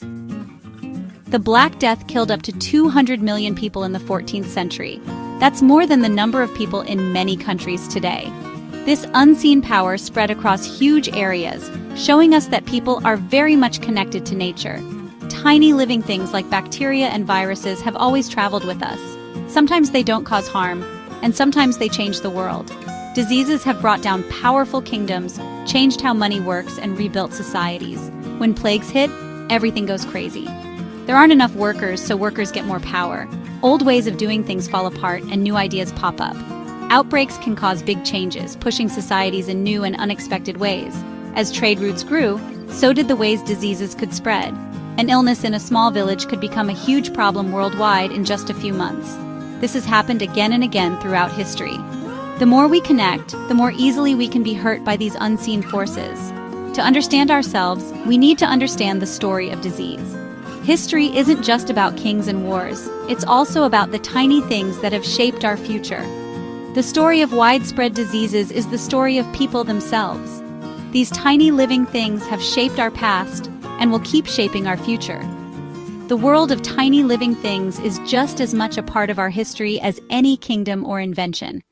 The Black Death killed up to 200 million people in the 14th century. That's more than the number of people in many countries today. This unseen power spread across huge areas, showing us that people are very much connected to nature. Tiny living things like bacteria and viruses have always traveled with us. Sometimes they don't cause harm, and sometimes they change the world. Diseases have brought down powerful kingdoms, changed how money works, and rebuilt societies. When plagues hit, everything goes crazy. There aren't enough workers, so workers get more power. Old ways of doing things fall apart, and new ideas pop up. Outbreaks can cause big changes, pushing societies in new and unexpected ways. As trade routes grew, so did the ways diseases could spread. An illness in a small village could become a huge problem worldwide in just a few months. This has happened again and again throughout history. The more we connect, the more easily we can be hurt by these unseen forces. To understand ourselves, we need to understand the story of disease. History isn't just about kings and wars, it's also about the tiny things that have shaped our future. The story of widespread diseases is the story of people themselves. These tiny living things have shaped our past and will keep shaping our future. The world of tiny living things is just as much a part of our history as any kingdom or invention.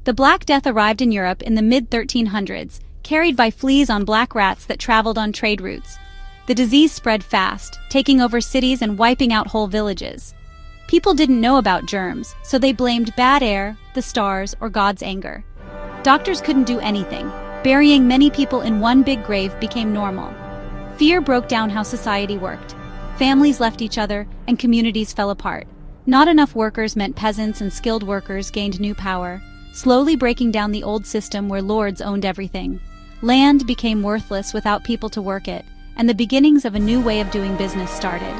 The Black Death arrived in Europe in the mid-1300s, carried by fleas on black rats that traveled on trade routes. The disease spread fast, taking over cities and wiping out whole villages. People didn't know about germs, so they blamed bad air, the stars, or God's anger. Doctors couldn't do anything. Burying many people in one big grave became normal. Fear broke down how society worked. Families left each other, and communities fell apart. Not enough workers meant peasants and skilled workers gained new power, slowly breaking down the old system where lords owned everything. Land became worthless without people to work it, and the beginnings of a new way of doing business started.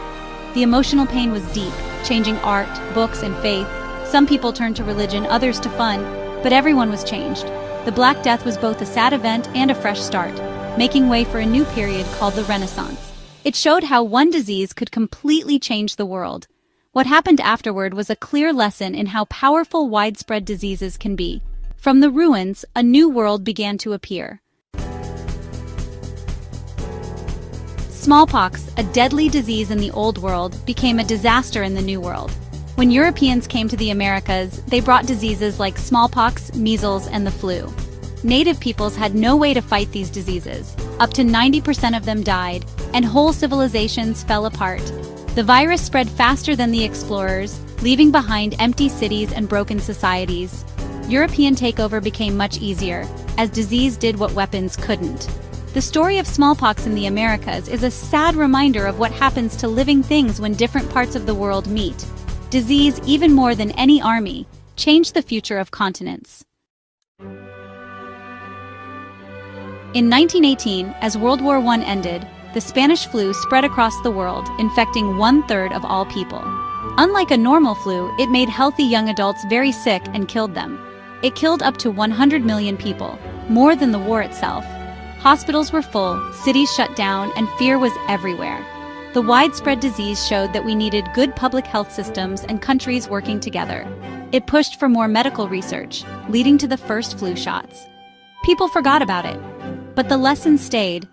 The emotional pain was deep, changing art, books, and faith. Some people turned to religion, others to fun, but everyone was changed. The Black Death was both a sad event and a fresh start, making way for a new period called the Renaissance. It showed how one disease could completely change the world. What happened afterward was a clear lesson in how powerful widespread diseases can be. From the ruins, a new world began to appear. Smallpox, a deadly disease in the Old World, became a disaster in the New World. When Europeans came to the Americas, they brought diseases like smallpox, measles, and the flu. Native peoples had no way to fight these diseases. Up to 90% of them died, and whole civilizations fell apart. The virus spread faster than the explorers, leaving behind empty cities and broken societies. European takeover became much easier, as disease did what weapons couldn't. The story of smallpox in the Americas is a sad reminder of what happens to living things when different parts of the world meet. Disease, even more than any army, changed the future of continents. In 1918, as World War I ended, the Spanish flu spread across the world, infecting 1/3 of all people. Unlike a normal flu, it made healthy young adults very sick and killed them. It killed up to 100 million people, more than the war itself. Hospitals were full, cities shut down, and fear was everywhere. The widespread disease showed that we needed good public health systems and countries working together. It pushed for more medical research, leading to the first flu shots. People forgot about it, but the lesson stayed.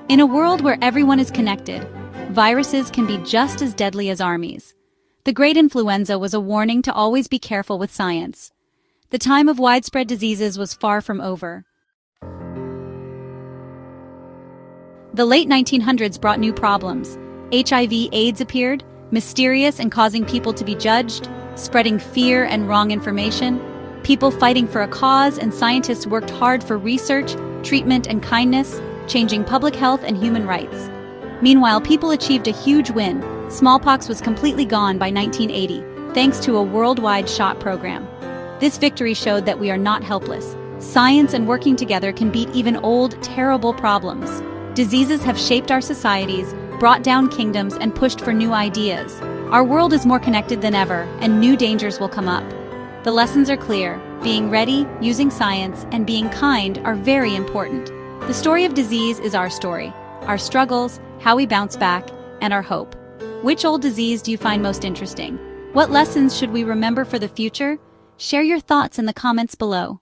In a world where everyone is connected, viruses can be just as deadly as armies. The Great Influenza was a warning to always be careful with science. The time of widespread diseases was far from over. The late 1900s brought new problems. HIV/AIDS appeared, mysterious and causing people to be judged, spreading fear and wrong information, people fighting for a cause, and scientists worked hard for research, treatment, and kindness, changing public health and human rights. Meanwhile, people achieved a huge win. Smallpox was completely gone by 1980, thanks to a worldwide shot program. This victory showed that we are not helpless. Science and working together can beat even old, terrible problems. Diseases have shaped our societies, brought down kingdoms, and pushed for new ideas. Our world is more connected than ever, and new dangers will come up. The lessons are clear. Being ready, using science, and being kind are very important. The story of disease is our story, our struggles, how we bounce back, and our hope. Which old disease do you find most interesting? What lessons should we remember for the future? Share your thoughts in the comments below.